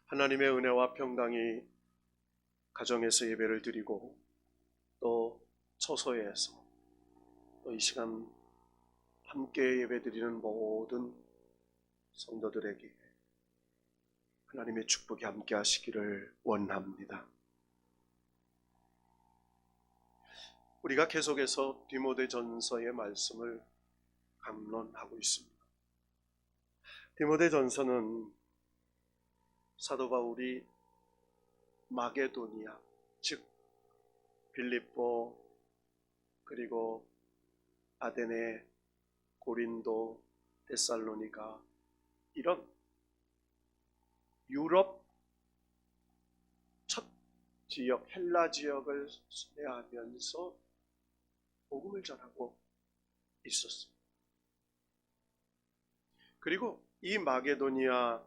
하나님의 은혜와 평강이 가정에서 예배를 드리고 또 처소에서 또 이 시간 함께 예배 드리는 모든 성도들에게 하나님의 축복이 함께 하시기를 원합니다. 우리가 계속해서 디모데전서의 말씀을 강론하고 있습니다. 디모데전서는 사도 바울이 마게도니아, 즉 빌립보, 그리고 아데네, 고린도, 데살로니가 이런 유럽 첫 지역, 헬라 지역을 순회하면서 복음을 전하고 있었습니다. 그리고 이 마게도니아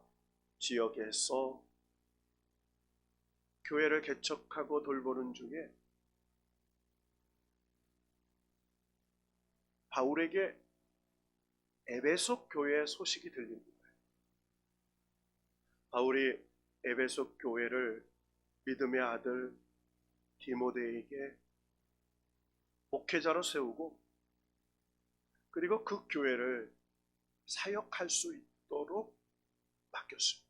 지역에서 교회를 개척하고 돌보는 중에 바울에게 에베소 교회 소식이 들립니다. 바울이 에베소 교회를 믿음의 아들 디모데에게 목회자로 세우고 그리고 그 교회를 사역할 수 있도록 맡겼습니다.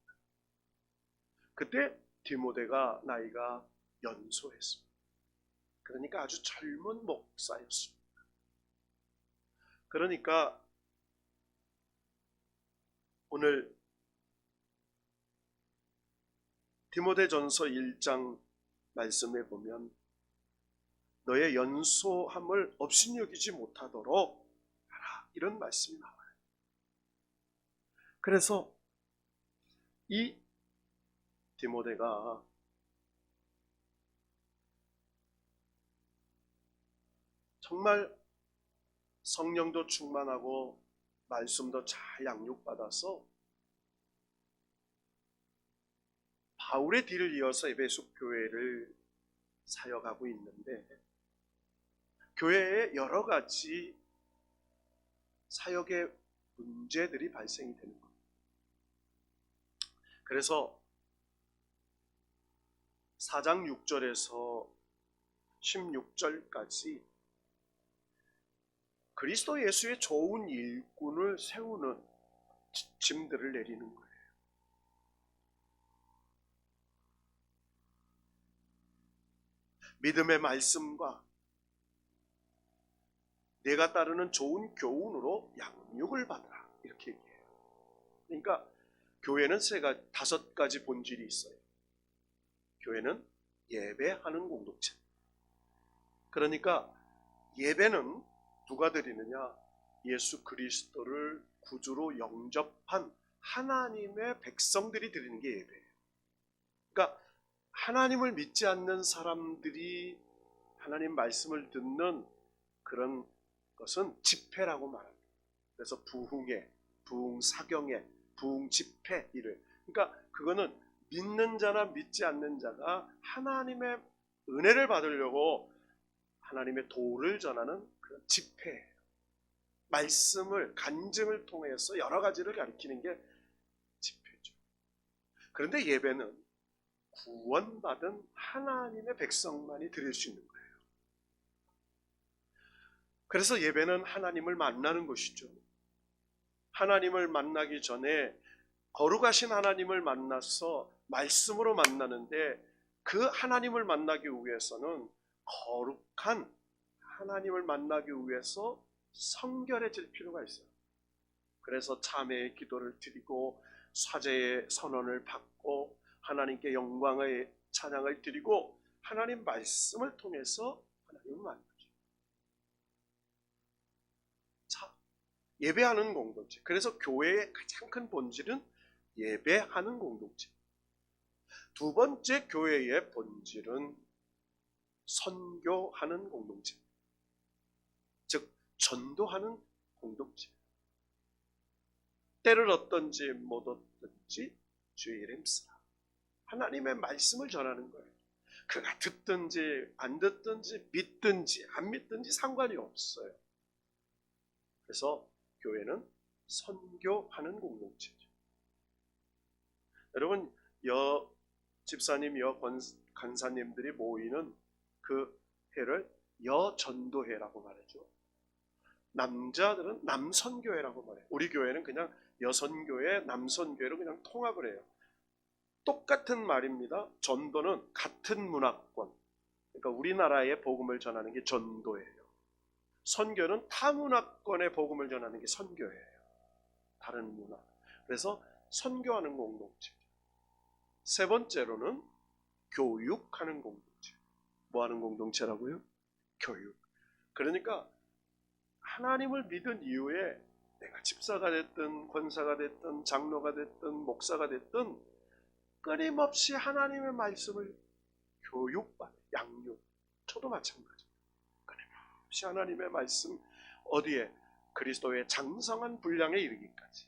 그때 디모데가 나이가 연소했습니다. 그러니까 아주 젊은 목사였습니다. 그러니까 오늘 디모데전서 1장 말씀에 보면 너의 연소함을 업신여기지 못하도록 하라, 이런 말씀이 나와요. 그래서 이 디모데가 정말 성령도 충만하고 말씀도 잘 양육받아서 바울의 뒤를 이어서 에베소 교회를 사역하고 있는데 교회에 여러 가지 사역의 문제들이 발생이 되는 겁니다. 그래서 4장 6절에서 16절까지 그리스도 예수의 좋은 일꾼을 세우는 지침들을 내리는 거예요. 믿음의 말씀과 내가 따르는 좋은 교훈으로 양육을 받으라, 이렇게 얘기해요. 그러니까 교회는 5가지 본질이 있어요. 교회는 예배하는 공동체. 그러니까 예배는 누가 드리느냐? 예수 그리스도를 구주로 영접한 하나님의 백성들이 드리는 게 예배예요. 그러니까 하나님을 믿지 않는 사람들이 하나님 말씀을 듣는 그런 것은 집회라고 말합니다. 그래서 부흥회, 부흥사경회, 부흥집회 이를. 그러니까 그거는 믿는 자나 믿지 않는 자가 하나님의 은혜를 받으려고 하나님의 도를 전하는 그런 집회예요. 말씀을, 간증을 통해서 여러 가지를 가리키는 게 집회죠. 그런데 예배는 구원받은 하나님의 백성만이 드릴 수 있는 거예요. 그래서 예배는 하나님을 만나는 것이죠. 하나님을 만나기 전에 거룩하신 하나님을 만나서 말씀으로 만나는데 그 하나님을 만나기 위해서는 거룩한 하나님을 만나기 위해서 성결해질 필요가 있어요. 그래서 참회의 기도를 드리고 사죄의 선언을 받고 하나님께 영광의 찬양을 드리고 하나님 말씀을 통해서 하나님을 만나죠. 자, 예배하는 공동체. 그래서 교회의 가장 큰 본질은 예배하는 공동체. 두 번째 교회의 본질은 선교하는 공동체. 즉 전도하는 공동체. 때를 얻든지 못 얻든지 주의 이름 쓰라. 하나님의 말씀을 전하는 거예요. 그가 듣든지 안 듣든지 믿든지 안 믿든지 상관이 없어요. 그래서 교회는 선교하는 공동체죠. 여러분, 여 집사님, 간사님들이 모이는 그 회를 여전도회라고 말하죠. 남자들은 남선교회라고 말해요. 우리 교회는 그냥 여선교회, 남선교회로 그냥 통합을 해요. 똑같은 말입니다. 전도는 같은 문화권, 그러니까 우리나라의 복음을 전하는 게 전도예요. 선교는 타 문화권의 복음을 전하는 게 선교예요. 다른 문화. 그래서 선교하는 공동체. 세 번째로는 교육하는 공동체. 뭐 하는 공동체라고요? 교육. 그러니까 하나님을 믿은 이후에 내가 집사가 됐든 권사가 됐든 장로가 됐든 목사가 됐든 끊임없이 하나님의 말씀을 교육받아요. 양육. 저도 마찬가지예요. 끊임없이 하나님의 말씀 어디에? 그리스도의 장성한 분량에 이르기까지.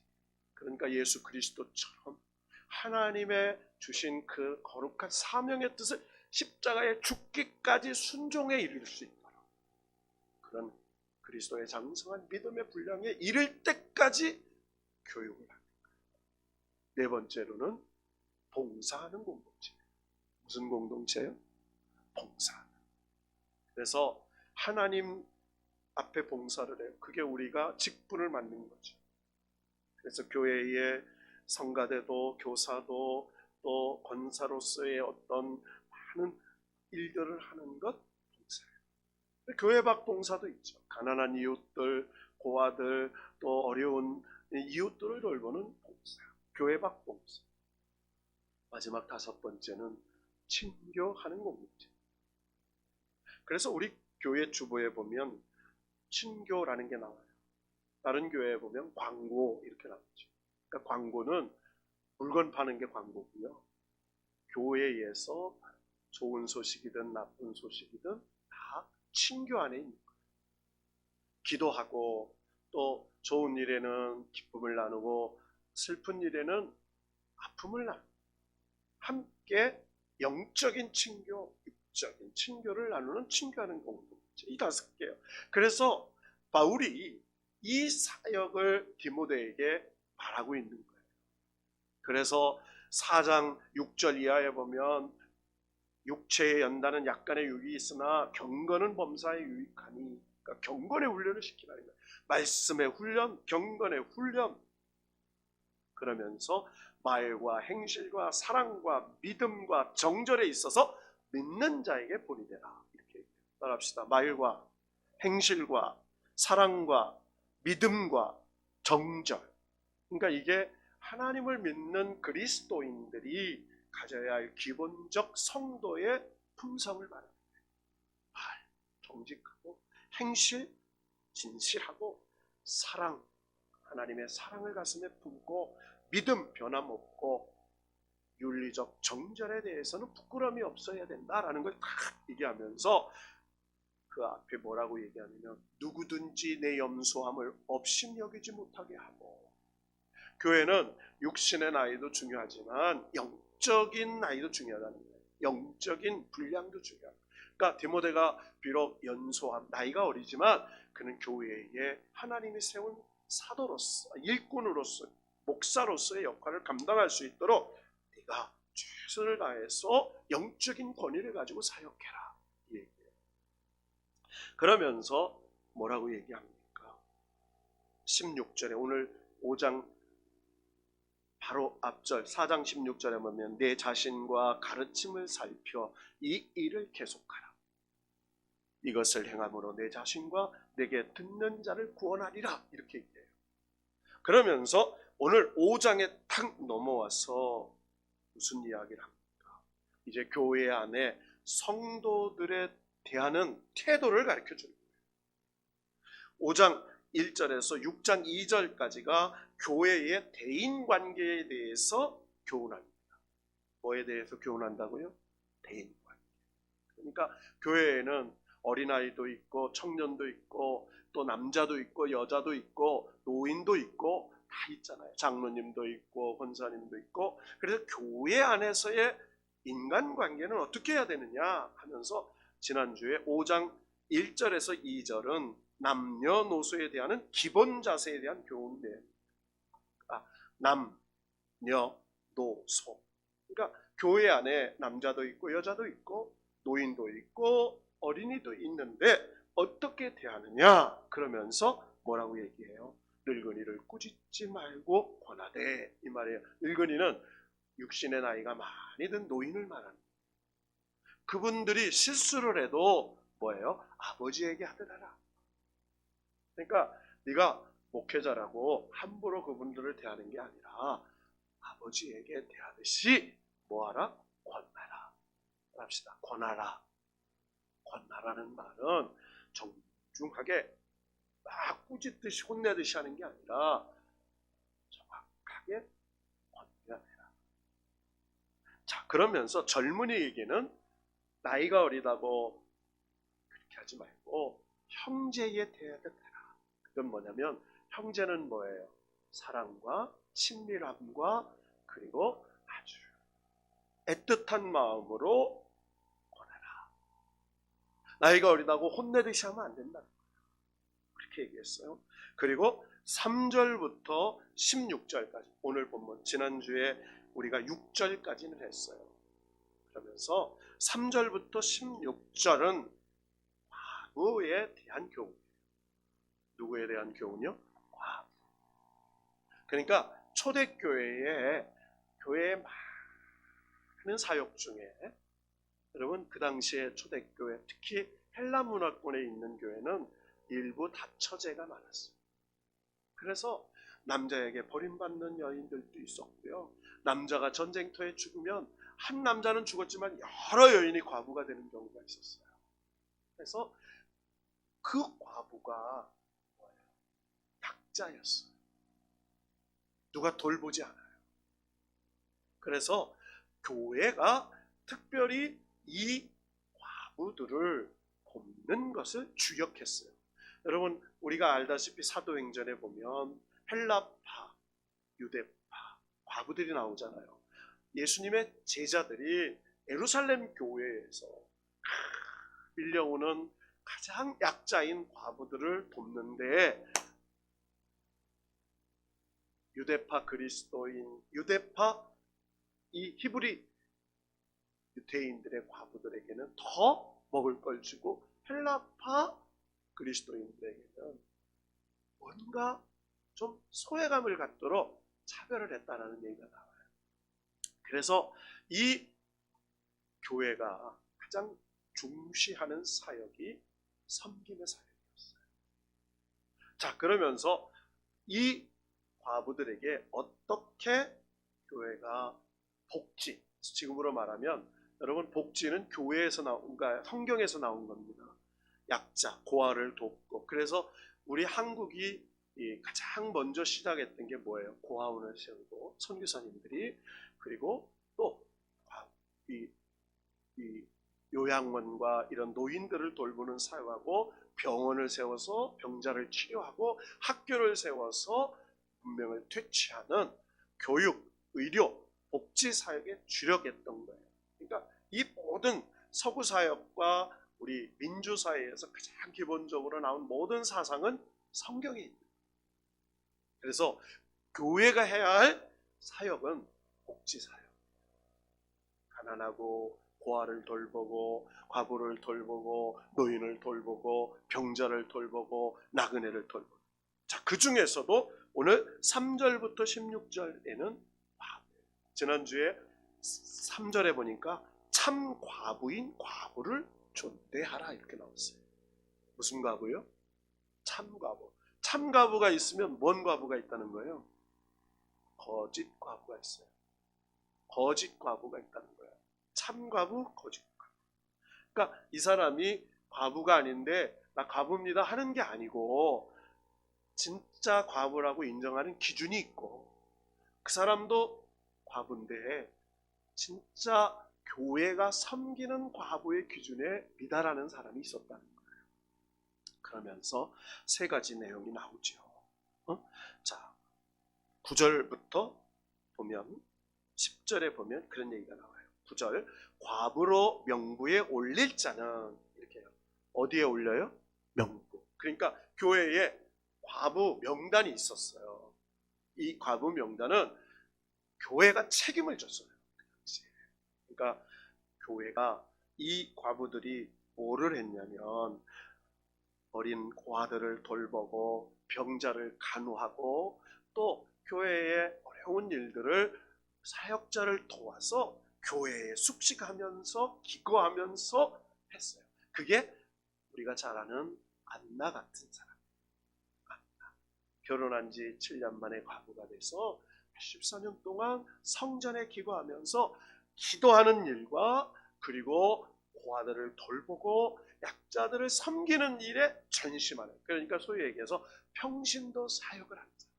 그러니까 예수 그리스도처럼 하나님의 주신 그 거룩한 사명의 뜻을 십자가에 죽기까지 순종에 이를 수 있도록 그런 그리스도의 장성한 믿음의 분량에 이를 때까지 교육을 합니다. 네 번째로는 봉사하는 공동체. 무슨 공동체요? 봉사. 그래서 하나님 앞에 봉사를 해요. 그게 우리가 직분을 맡는 거죠. 그래서 교회의 성가대도 교사도 또 권사로서의 어떤 많은 일들을 하는 것 봉사예요. 교회 밖 봉사도 있죠. 가난한 이웃들, 고아들, 또 어려운 이웃들을 돌보는 봉사. 교회 밖 봉사. 마지막 다섯 번째는 친교하는 공동체. 그래서 우리 교회 주보에 보면 친교라는 게 나와요. 다른 교회에 보면 광고 이렇게 나오죠. 그러니까 광고는 물건 파는 게 광고고요. 교회에서 좋은 소식이든 나쁜 소식이든 다 친교 안에 있는 거예요. 기도하고 또 좋은 일에는 기쁨을 나누고 슬픈 일에는 아픔을 나누고 함께 영적인 친교, 육적인 친교를 나누는 친교하는 공동체. 이 다섯 개요. 그래서 바울이 이 사역을 디모데에게 말하고 있는 거예요. 그래서 4장 6절 이하에 보면 육체의 연단은 약간의 유익이 있으나 경건은 범사에 유익하니, 그러니까 경건의 훈련을 시키라는 거예요. 말씀의 훈련, 경건의 훈련. 그러면서 말과 행실과 사랑과 믿음과 정절에 있어서 믿는 자에게 본이 되라. 이렇게 따라합시다. 말과 행실과 사랑과 믿음과 정절. 그러니까 이게 하나님을 믿는 그리스도인들이 가져야 할 기본적 성도의 품성을 말합니다. 말, 정직하고 행실, 진실하고 사랑, 하나님의 사랑을 가슴에 품고 믿음 변함없고 윤리적 정절에 대해서는 부끄러움이 없어야 된다라는 걸 다 얘기하면서 그 앞에 뭐라고 얘기하냐면 누구든지 내 염소함을 업신여기지 못하게 하고, 교회는 육신의 나이도 중요하지만 영적인 나이도 중요하다는 거예요. 영적인 분량도 중요하다. 그러니까 디모데가 비록 연소함, 나이가 어리지만 그는 교회에 하나님이 세운 사도로서, 일꾼으로서, 목사로서의 역할을 감당할 수 있도록 네가 최선을 다해서 영적인 권위를 가지고 사역해라. 이 얘기예요. 그러면서 뭐라고 얘기합니까? 16절에 오늘 5장 바로 앞절 4장 16절에 보면 내 자신과 가르침을 살펴 이 일을 계속하라. 이것을 행함으로 내 자신과 내게 듣는 자를 구원하리라. 이렇게 얘기해요. 그러면서 오늘 5장에 탁 넘어와서 무슨 이야기를 합니까? 이제 교회 안에 성도들에 대하는 태도를 가르쳐 주는 거예요. 5장 1절에서 6장 2절까지가 교회의 대인관계에 대해서 교훈합니다. 뭐에 대해서 교훈한다고요? 대인관계. 그러니까 교회에는 어린아이도 있고 청년도 있고 또 남자도 있고 여자도 있고 노인도 있고 다 있잖아요. 장로님도 있고 권사님도 있고. 그래서 교회 안에서의 인간관계는 어떻게 해야 되느냐 하면서 지난주에 5장 1절에서 2절은 남녀노소에 대한 기본 자세에 대한 교훈인데, 남녀노소. 그러니까 그러니까 교회 안에 남자도 있고 여자도 있고 노인도 있고 어린이도 있는데 어떻게 대하느냐 그러면서 뭐라고 얘기해요? 늙은이를 꾸짖지 말고 권하되, 이 말이에요. 늙은이는 육신의 나이가 많이 든 노인을 말하는 거예요. 그분들이 실수를 해도 뭐예요? 아버지에게 하더라. 그러니까 네가 목회자라고 함부로 그분들을 대하는 게 아니라 아버지에게 대하듯이 뭐하라? 권하라. 합시다. 권하라. 권하라는 말은 정중하게 막 꾸짖듯이 혼내듯이 하는 게 아니라 정확하게 권해야 되라. 자, 그러면서 젊은이에게는 나이가 어리다고 그렇게 하지 말고 형제에 대하듯 해라. 그건 뭐냐면 형제는 뭐예요? 사랑과 친밀함과 그리고 아주 애틋한 마음으로 권하라. 나이가 어리다고 혼내듯이 하면 안 된다. 그렇게 얘기했어요. 그리고 3절부터 16절까지, 오늘 본문 지난주에 우리가 6절까지는 했어요. 그러면서 3절부터 16절은 과부에 대한 교훈. 누구에 대한 교훈이요? 과부. 그러니까 초대교회에 교회에 많은 사역 중에, 여러분 그 당시에 초대교회, 특히 헬라 문화권에 있는 교회는 일부 다처제가 많았어요. 그래서 남자에게 버림받는 여인들도 있었고요. 남자가 전쟁터에 죽으면 한 남자는 죽었지만 여러 여인이 과부가 되는 경우가 있었어요. 그래서 그 과부가 약자였어요. 누가 돌보지 않아요. 그래서 교회가 특별히 이 과부들을 돕는 것을 주력했어요. 여러분 우리가 알다시피 사도행전에 보면 헬라파, 유대파 과부들이 나오잖아요. 예수님의 제자들이 예루살렘 교회에서 밀려오는 가장 약자인 과부들을 돕는데, 유대파 그리스도인, 유대파 이 히브리 유대인들의 과부들에게는 더 먹을 걸 주고 헬라파 그리스도인들에게는 뭔가 좀 소외감을 갖도록 차별을 했다라는 얘기가 나와요. 그래서 이 교회가 가장 중시하는 사역이 섬김의 사역이었어요. 자, 그러면서 이 과부들에게 어떻게 교회가 복지, 지금으로 말하면 여러분 복지는 교회에서 나온, 성경에서 나온 겁니다. 약자, 고아를 돕고. 그래서 우리 한국이 가장 먼저 시작했던 게 뭐예요? 고아원을 세우고 선교사님들이, 그리고 또 이 요양원과 이런 노인들을 돌보는 사역하고, 병원을 세워서 병자를 치료하고, 학교를 세워서 문명을 퇴치하는 교육, 의료, 복지 사역에 주력했던 거예요. 그러니까 이 모든 서구 사역과 우리 민주 사회에서 가장 기본적으로 나온 모든 사상은 성경에 있는 거예요. 그래서 교회가 해야 할 사역은 복지 사역. 가난하고 고아를 돌보고, 과부를 돌보고, 노인을 돌보고, 병자를 돌보고, 나그네를 돌보고. 자, 그 중에서도 오늘 3절부터 16절에는 지난주에 3절에 보니까 참 과부인 과부를 존대하라 이렇게 나왔어요. 무슨 과부요? 참 과부. 참 과부가 있으면 뭔 과부가 있다는 거예요? 거짓 과부가 있어요. 거짓 과부가 있다는 거예요. 참 과부, 거짓 과부. 그러니까 이 사람이 과부가 아닌데 나 과부입니다 하는 게 아니고, 진짜 과부라고 인정하는 기준이 있고, 그 사람도 과부인데 진짜 교회가 섬기는 과부의 기준에 미달하는 사람이 있었다는 거예요. 그러면서 세 가지 내용이 나오죠. 자, 9절부터 보면 10절에 보면 그런 얘기가 나와요. 9절, 과부로 명부에 올릴 자는, 이렇게 해요. 어디에 올려요? 명부. 그러니까 교회에 과부 명단이 있었어요. 이 과부 명단은 교회가 책임을 졌어요. 그러니까 교회가 이 과부들이 뭐를 했냐면 어린 고아들을 돌보고 병자를 간호하고 또 교회의 어려운 일들을 사역자를 도와서 교회에 숙식하면서 기거하면서 했어요. 그게 우리가 잘 아는 안나 같은 사람. 안나. 결혼한 지 7년 만에 과부가 돼서 14년 동안 성전에 기거하면서 기도하는 일과 그리고 고아들을 돌보고 약자들을 섬기는 일에 전심하는, 그러니까 소위 얘기해서 평신도 사역을 하는 사람.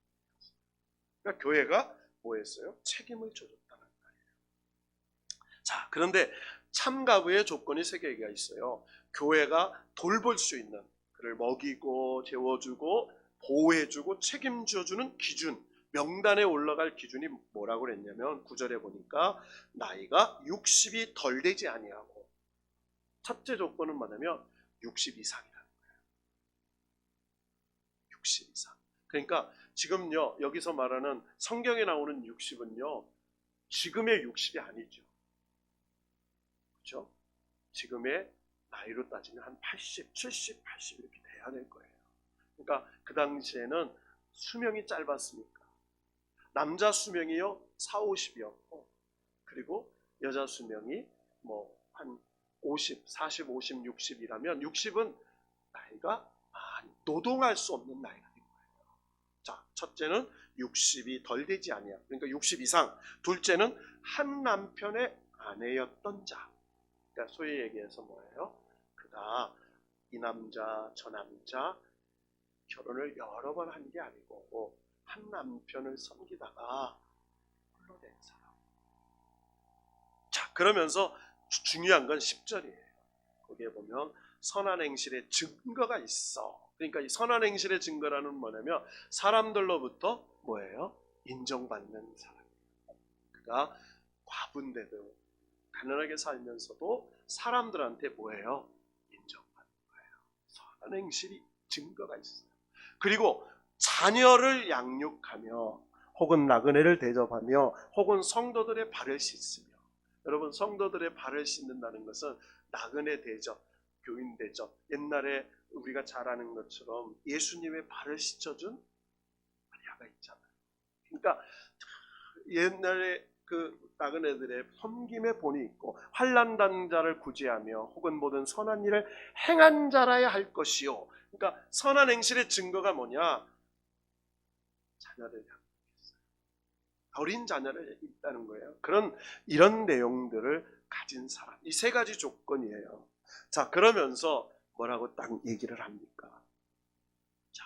그러니까 교회가 뭐 했어요? 책임을 져줬다는 말이에요. 자, 그런데 참가부의 조건이 3개가 있어요. 교회가 돌볼 수 있는, 그를 먹이고 재워주고 보호해주고 책임져주는 기준, 명단에 올라갈 기준이 뭐라고 그랬냐면 9절에 보니까 나이가 60이 덜 되지 아니하고, 첫째 조건은 뭐냐면 60 이상이라는 거예요. 60 이상. 그러니까 지금요, 여기서 말하는 성경에 나오는 60은요, 지금의 60이 아니죠. 그렇죠? 지금의 나이로 따지면 한 80, 70, 80 이렇게 돼야 될 거예요. 그러니까 그 당시에는 수명이 짧았으니까 남자 수명이요 4, 50이었고 그리고 여자 수명이 뭐 한 50, 40, 50, 60이라면 60은 나이가 노동할 수 없는 나이가 된 거예요. 자, 첫째는 60이 덜 되지 아니야. 그러니까 60 이상. 둘째는 한 남편의 아내였던 자. 그러니까 소위 얘기해서 뭐예요? 그가 이 남자 저 남자 결혼을 여러 번 한 게 아니고 한 남편을 섬기다가 홀로 된 사람. 자, 그러면서 중요한 건 10절이에요. 거기에 보면 선한 행실의 증거가 있어. 그러니까 이 선한 행실의 증거라는 뭐냐면 사람들로부터 뭐예요? 인정받는 사람. 그가 과부인데도 가난하게 살면서도 사람들한테 뭐예요? 인정받는 거예요. 선한 행실이 증거가 있어요. 그리고 자녀를 양육하며 혹은 나그네를 대접하며 혹은 성도들의 발을 씻으며, 여러분 성도들의 발을 씻는다는 것은 나그네 대접, 교인 대접, 옛날에 우리가 잘 아는 것처럼 예수님의 발을 씻어준 마리아가 있잖아요. 그러니까 옛날에 그 나그네들의 섬김의 본이 있고 환난 당자를 구제하며 혹은 모든 선한 일을 행한 자라야 할 것이요. 그러니까 선한 행실의 증거가 뭐냐? 자녀를 양육했어요. 어린 자녀를 있다는 거예요. 이런 내용들을 가진 사람. 이 3가지 조건이에요. 자, 그러면서 뭐라고 딱 얘기를 합니까? 자,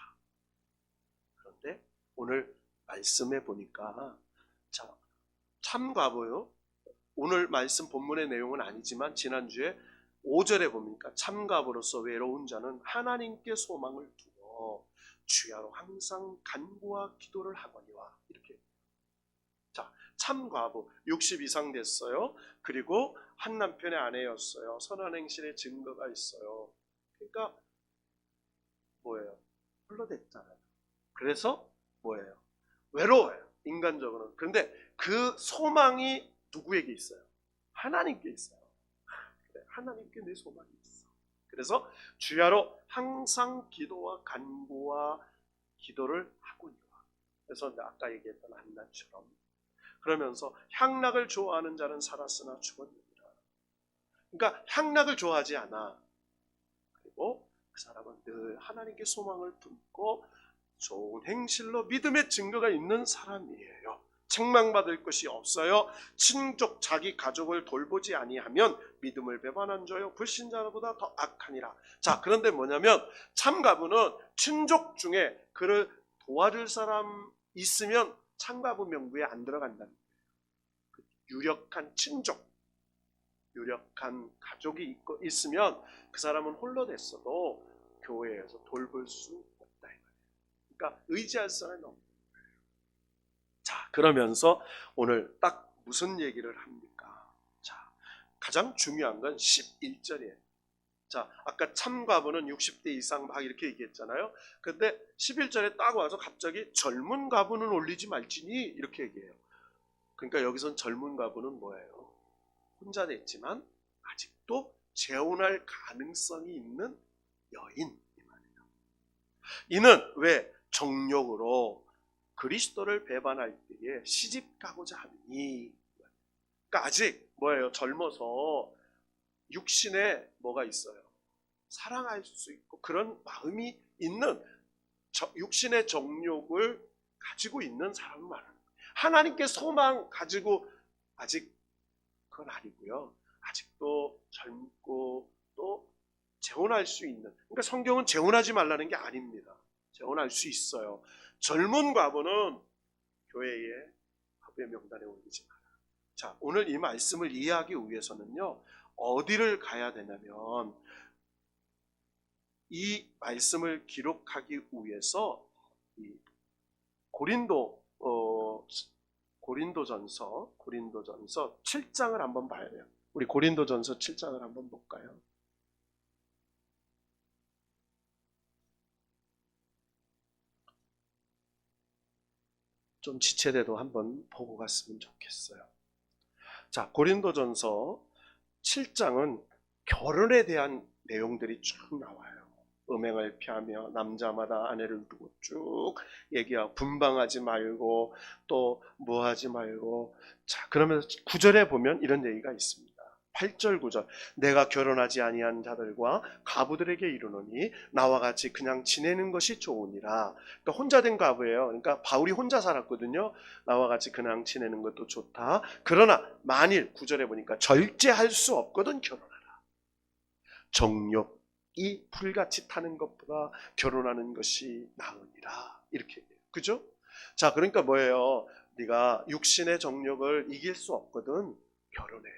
그런데 오늘 말씀해 보니까 자, 참과부요. 오늘 말씀 본문의 내용은 아니지만 지난주에 5절에 보니까 참과부로서 외로운 자는 하나님께 소망을 두고 주야로 항상 간구와 기도를 하거니와, 이렇게. 자, 참과부 60 이상 됐어요. 그리고 한 남편의 아내였어요. 선한 행실의 증거가 있어요. 그러니까 뭐예요? 홀로 됐잖아요. 그래서 뭐예요? 외로워요. 인간적으로는. 그런데 그 소망이 누구에게 있어요? 하나님께 있어요. 그래, 하나님께 내 소망이 있어. 그래서 주야로 항상 기도와 간구와 기도를 하고요. 그래서 아까 얘기했던 한나처럼, 그러면서 향락을 좋아하는 자는 살았으나 죽었느니라. 그러니까 향락을 좋아하지 않아. 그리고 그 사람은 늘 하나님께 소망을 품고 좋은 행실로 믿음의 증거가 있는 사람이에요. 책망받을 것이 없어요. 친족 자기 가족을 돌보지 아니하면 믿음을 배반한 자요 불신자보다 더 악하니라. 자, 그런데 뭐냐면 참가부는 친족 중에 그를 도와줄 사람 있으면 참가부 명부에 안 들어간다는 거예요. 유력한 친족, 유력한 가족이 있으면 그 사람은 홀로 됐어도 교회에서 돌볼 수 없다. 그러니까 의지할 사람이 없는 거예요. 자, 그러면서 오늘 딱 무슨 얘기를 합니까? 자, 가장 중요한 건 11절이에요. 자, 아까 참가부는 60대 이상 막 이렇게 얘기했잖아요. 근데 11절에 딱 와서 갑자기 젊은 가부는 올리지 말지니 이렇게 얘기해요. 그러니까 여기선 젊은 가부는 뭐예요? 혼자 됐지만 아직도 재혼할 가능성이 있는 여인 이 말이에요. 이는 왜 정욕으로 그리스도를 배반할 때에 시집 가고자 하니, 그러니까 아직 뭐예요? 젊어서 육신에 뭐가 있어요? 사랑할 수 있고 그런 마음이 있는 육신의 정욕을 가지고 있는 사람을 말하는 거예요. 하나님께 소망 가지고 아직 그건 아니고요. 아직도 젊고 또 재혼할 수 있는, 그러니까 성경은 재혼하지 말라는 게 아닙니다. 재혼할 수 있어요. 젊은 과부는 교회에 과부의 명단에 올리지 마라. 자, 오늘 이 말씀을 이해하기 위해서는요, 어디를 가야 되냐면 이 말씀을 기록하기 위해서 이 고린도전서 7장을 한번 봐야 돼요. 우리 고린도전서 7장을 한번 볼까요? 좀 지체돼도 한번 보고 갔으면 좋겠어요. 자, 고린도전서 7장은 결혼에 대한 내용들이 쭉 나와요. 음행을 피하며 남자마다 아내를 두고 쭉 얘기하고 분방하지 말고 또 뭐하지 말고. 자, 그러면서 9절에 보면 이런 얘기가 있습니다. 8절 9절 내가 결혼하지 아니한 자들과 과부들에게 이르노니 나와 같이 그냥 지내는 것이 좋으니라. 그러니까 혼자 된 과부예요. 그러니까 바울이 혼자 살았거든요. 나와 같이 그냥 지내는 것도 좋다. 그러나 만일 9절에 보니까 절제할 수 없거든 결혼하라. 정욕이 불같이 타는 것보다 결혼하는 것이 나으니라. 이렇게 얘기해요. 그죠? 자, 그러니까 뭐예요? 네가 육신의 정욕을 이길 수 없거든 결혼해.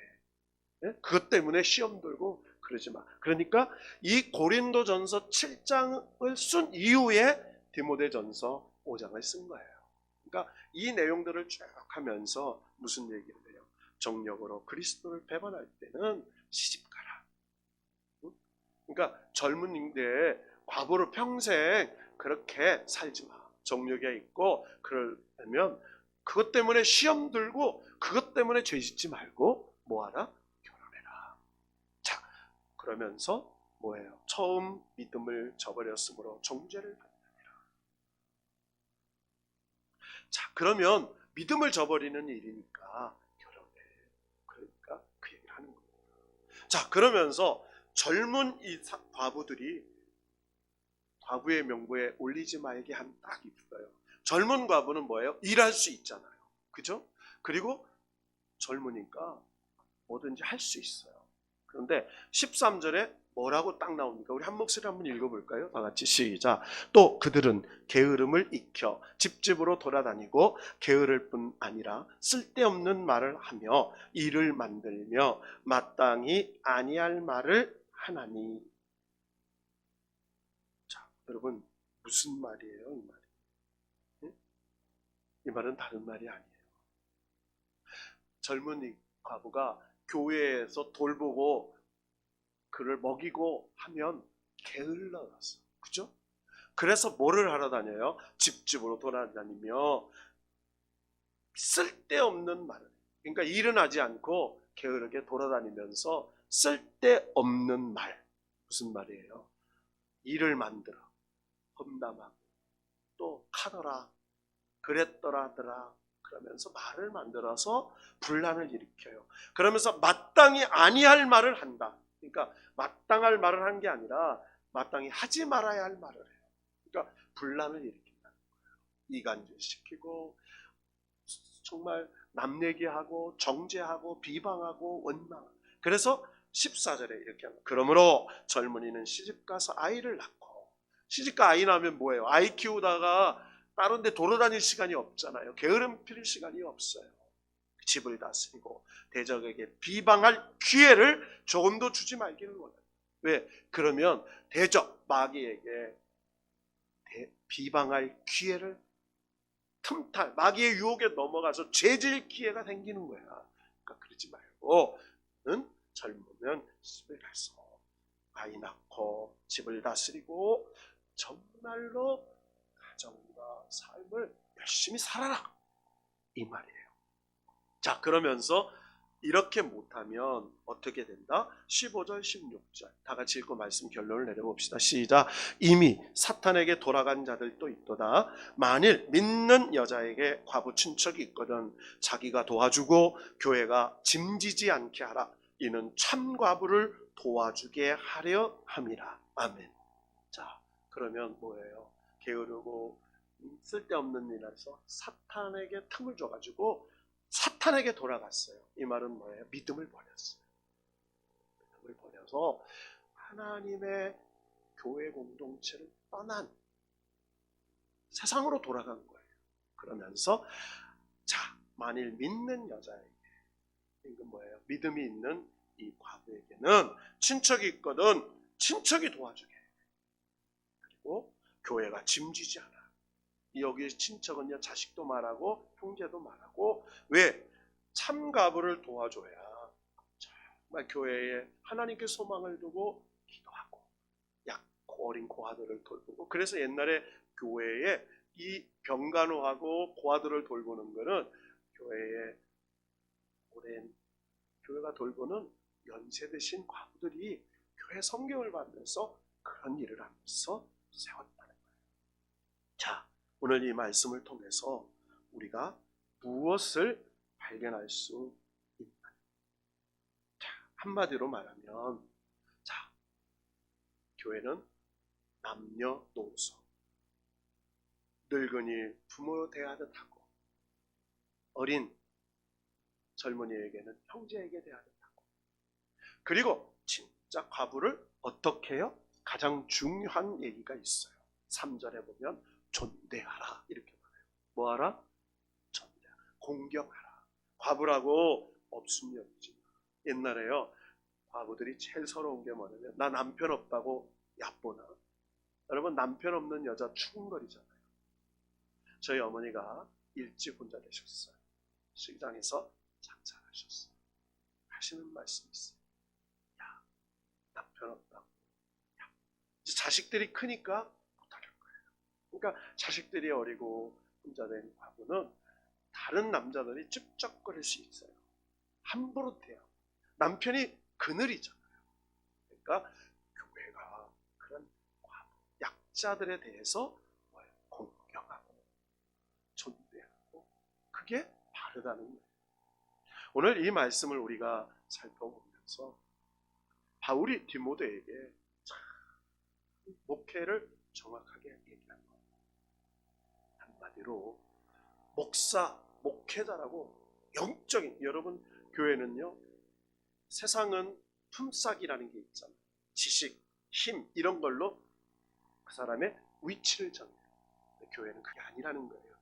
네? 그것 때문에 시험 들고 그러지 마. 그러니까 이 고린도전서 7장을 쓴 이후에 디모데전서 5장을 쓴 거예요. 그러니까 이 내용들을 쭉 하면서 무슨 얘기를 해요? 정욕으로 그리스도를 배반할 때는 시집 가라. 그러니까 젊은인데 과부로 평생 그렇게 살지 마. 정욕에 있고 그러면 그것 때문에 시험 들고 그것 때문에 죄 짓지 말고 뭐하라? 자, 그러면서 뭐예요? 처음 믿음을 저버렸으므로 정죄를 받느니라. 자, 그러면 믿음을 저버리는 일이니까 결혼해. 그러니까 그 얘기를 하는 겁니다. 자, 그러면서 젊은 이 과부들이 과부의 명부에 올리지 말게 한 딱 있어요. 젊은 과부는 뭐예요? 일할 수 있잖아요. 그죠? 그리고 젊으니까 뭐든지 할 수 있어요. 그런데 13절에 뭐라고 딱 나옵니까? 우리 한 목소리 한번 읽어볼까요? 다 같이 시작. 또 그들은 게으름을 익혀 집집으로 돌아다니고 게으를 뿐 아니라 쓸데없는 말을 하며 일을 만들며 마땅히 아니할 말을 하나니. 자, 여러분 무슨 말이에요? 이 말이? 네? 이 말은 다른 말이 아니에요. 젊은 이 과부가 교회에서 돌보고 그를 먹이고 하면 게을러졌어. 그죠? 그래서 뭐를 하러 다녀요? 집집으로 돌아다니며 쓸데없는 말을. 그러니까 일은 하지 않고 게으르게 돌아다니면서 쓸데없는 말. 무슨 말이에요? 일을 만들어 험담하고 또 카더라 그랬더라더라 그러면서 말을 만들어서 분란을 일으켜요. 그러면서 마땅히 아니할 말을 한다. 그러니까 마땅할 말을 한 게 아니라 마땅히 하지 말아야 할 말을 해요. 그러니까 분란을 일으킨다는 거예요. 이간질시키고 정말 남 얘기하고 정죄하고 비방하고 원망. 그래서 14절에 이렇게 합니다. 그러므로 젊은이는 시집가서 아이를 낳고. 시집가 아이 낳으면 뭐예요? 아이 키우다가 다른 데 돌아다닐 시간이 없잖아요. 게으름 피울 시간이 없어요. 집을 다스리고 대적에게 비방할 기회를 조금도 주지 말기를 원해요. 왜? 그러면 대적 마귀에게 비방할 기회를 틈탈 마귀의 유혹에 넘어가서 죄질 기회가 생기는 거야. 그러니까 그러지 말고 젊으면 집에 가서 아이 낳고 집을 다스리고 정말로 가정과 삶을 열심히 살아라 이 말이에요. 자, 그러면서 이렇게 못하면 어떻게 된다? 15절, 16절 다 같이 읽고 말씀 결론을 내려봅시다. 시작. 이미 사탄에게 돌아간 자들도 있도다. 만일 믿는 여자에게 과부 친척이 있거든 자기가 도와주고 교회가 짐지지 않게 하라. 이는 참 과부를 도와주게 하려 함이라. 아멘. 자, 그러면 뭐예요? 게으르고 쓸데없는 일에서 사탄에게 틈을 줘가지고 사탄에게 돌아갔어요. 이 말은 뭐예요? 믿음을 버렸어요. 믿음을 버려서 하나님의 교회 공동체를 떠난 세상으로 돌아간 거예요. 그러면서 자, 만일 믿는 여자에게, 이건 뭐예요? 믿음이 있는 이 과부에게는 친척이 있거든 친척이 도와주게. 그리고 교회가 짐지지 않아. 여기 친척은요, 자식도 말하고 형제도 말하고. 왜? 참가부를 도와줘야 정말 교회에 하나님께 소망을 두고 기도하고 약고 어린 고아들을 돌보고. 그래서 옛날에 교회에 이 병간호하고 고아들을 돌보는 거는 교회에 오랜 교회가 돌보는 연세 드신 과부들이 교회 성경을 받면서 그런 일을 하면서 세웠다는 거예요. 자, 오늘 이 말씀을 통해서 우리가 무엇을 발견할 수 있나? 자, 한마디로 말하면, 자, 교회는 남녀노소, 늙은이 부모 대하듯 하고, 어린 젊은이에게는 형제에게 대하듯 하고, 그리고 진짜 과부를 어떻게 해요? 가장 중요한 얘기가 있어요. 3절에 보면 존대하라 이렇게 말해요. 뭐하라? 존대하라. 공경하라. 과부라고 없음 여기지 마. 옛날에요, 과부들이 제일 서러운 게 뭐냐면, 나 남편 없다고 얕보나. 여러분, 남편 없는 여자 추궁거리잖아요. 저희 어머니가 일찍 혼자 되셨어요. 시장에서 장사를 하셨어요. 하시는 말씀이 있어요. 야, 남편 없다고. 야. 이제 자식들이 크니까 못하는 거예요. 그러니까 자식들이 어리고 혼자 된 과부는 다른 남자들이 찝쩍거릴 수 있어요. 함부로 돼요. 남편이 그늘이잖아요. 그러니까 교회가 그런 과부, 약자들에 대해서 공경하고 존대하고, 그게 바르다는 거예요. 오늘 이 말씀을 우리가 살펴보면서 바울이 디모데에게 목회를 정확하게 얘기한 거예요. 한마디로 목사, 목회자라고 영적인, 여러분 교회는요, 세상은 품삯이라는 게 있잖아요. 지식, 힘 이런 걸로 그 사람의 위치를 정해요. 교회는 그게 아니라는 거예요.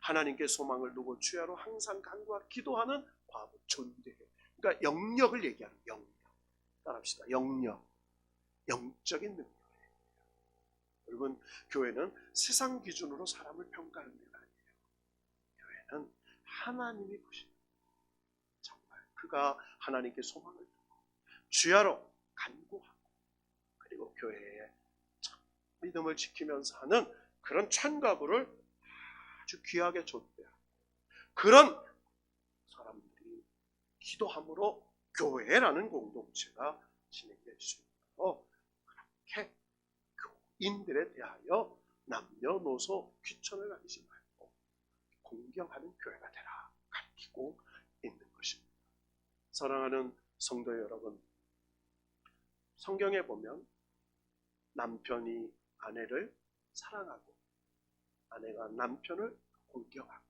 하나님께 소망을 두고 주야로 항상 간구하고 기도하는 과부, 존대. 그러니까 영역을 얘기하는 영역. 따라합시다. 영역. 영적인 능력. 여러분, 교회는 세상 기준으로 사람을 평가하는 데가 아니에요. 교회는 하나님이 보시는, 정말 그가 하나님께 소망을 두고 주야로 간구하고, 그리고 교회에 믿음을 지키면서 하는 그런 찬가부를 아주 귀하게 존대하고, 그런 사람들이 기도함으로 교회라는 공동체가 진행될 수 있도록 그렇게 교인들에 대하여 남녀노소 귀천을 가리지 말고 공경하는 교회가 되라 가르치고 있는 것입니다. 사랑하는 성도 여러분, 성경에 보면 남편이 아내를 사랑하고 아내가 남편을 공경하고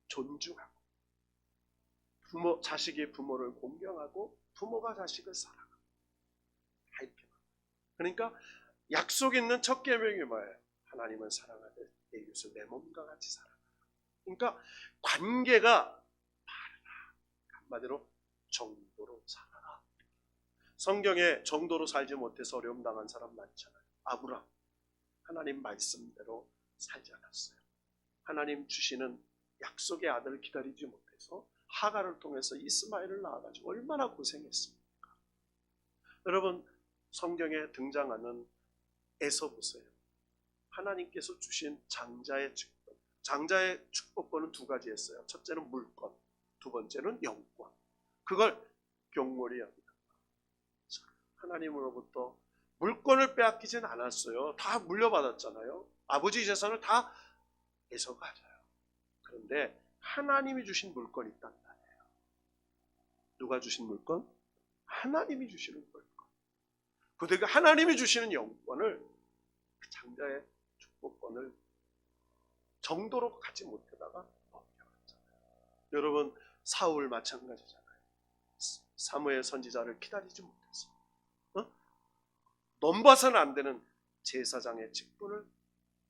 존중하고, 자식이 부모를 공경하고 부모가 자식을 사랑하고, 다 이렇게. 그러니까 약속 있는 첫 계명이 뭐예요? 하나님은 사랑하되 내 이웃을 내 몸과 같이 사랑하라. 그러니까 관계가 바르라. 한마디로 정도로 살아라. 성경에 정도로 살지 못해서 어려움 당한 사람 많잖아요. 아브람, 하나님 말씀대로 살지 않았어요. 하나님 주시는 약속의 아들을 기다리지 못해서 하가를 통해서 이스마엘을 낳아가지고 얼마나 고생했습니까? 여러분, 성경에 등장하는 에서 보세요. 하나님께서 주신 장자의 축복. 장자의 축복권은 두 가지였어요. 첫째는 물권, 두 번째는 영권. 그걸 경물이 합니다. 하나님으로부터 물권을 빼앗기진 않았어요. 다 물려받았잖아요. 아버지 재산을 다 뺏어가져요. 그런데 하나님이 주신 물건이 있단 말이에요. 누가 주신 물건? 하나님이 주시는 물건. 그들과 하나님이 주시는 영권을, 그 장자의 축복권을 정도로 갖지 못하다가 넘겨갔잖아요. 여러분, 사울 마찬가지잖아요. 사무엘 선지자를 기다리지 못해서 넘봐서는 안 되는 제사장의 직분을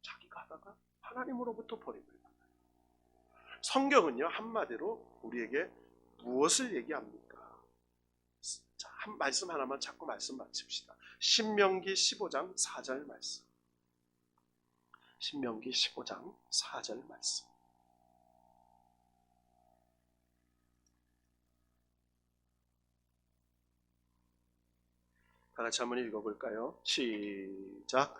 자기가 하다가 하나님으로부터 버림을 받아요. 성경은요, 한마디로 우리에게 무엇을 얘기합니까? 자, 한 말씀 하나만 자꾸 말씀 마칩시다. 신명기 15장 4절 말씀. 신명기 15장 4절 말씀. 다 같이 한번 읽어볼까요? 시작.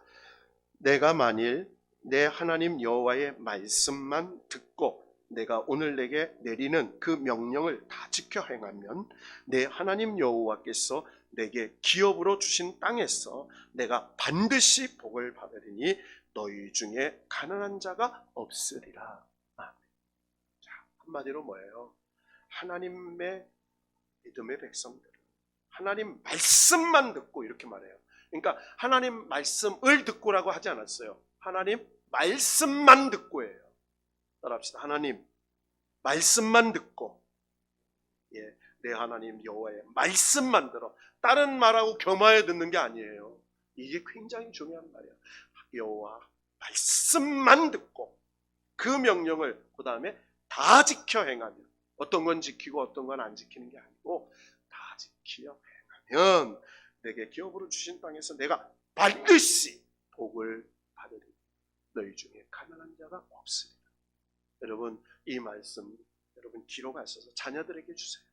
내가 만일 내 하나님 여호와의 말씀만 듣고 내가 오늘 내게 내리는 그 명령을 다 지켜 행하면 내 하나님 여호와께서 내게 기업으로 주신 땅에서 내가 반드시 복을 받으리니 너희 중에 가난한 자가 없으리라. 아멘. 자, 한마디로 뭐예요? 하나님의 믿음의 백성들은 하나님 말씀만 듣고, 이렇게 말해요. 그러니까 하나님 말씀을 듣고라고 하지 않았어요. 하나님 말씀만 듣고예요. 따라합시다. 하나님 말씀만 듣고, 예, 내 하나님 여호와의 말씀만 들어. 다른 말하고 겸하여 듣는 게 아니에요. 이게 굉장히 중요한 말이에요. 여호와 말씀만 듣고 그 명령을 그 다음에 다 지켜 행하면, 어떤 건 지키고 어떤 건 안 지키는 게 아니고 다 지켜 행하면 내게 기업으로 주신 땅에서 내가 반드시 복을 받으리니 너희 중에 가난한 자가 없으리라. 여러분, 이 말씀 여러분 기록하셔서 자녀들에게 주세요.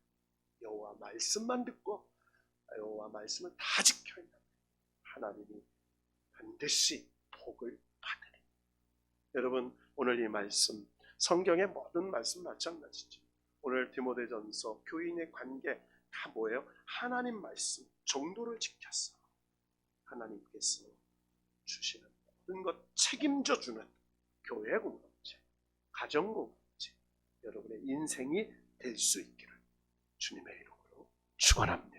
여호와 말씀만 듣고 여호와 말씀을 다 지켜 행하면 하나님이 반드시 복을 받으리. 여러분, 오늘 이 말씀, 성경의 모든 말씀 마찬가지죠. 오늘 디모데전서 교인의 관계 다 뭐예요? 하나님 말씀 정도를 지켰어. 하나님께서 주시는 모든 것 책임져 주는 교회 공동체, 가정 공동체, 여러분의 인생이 될 수 있기를 주님의 이름으로 축원합니다.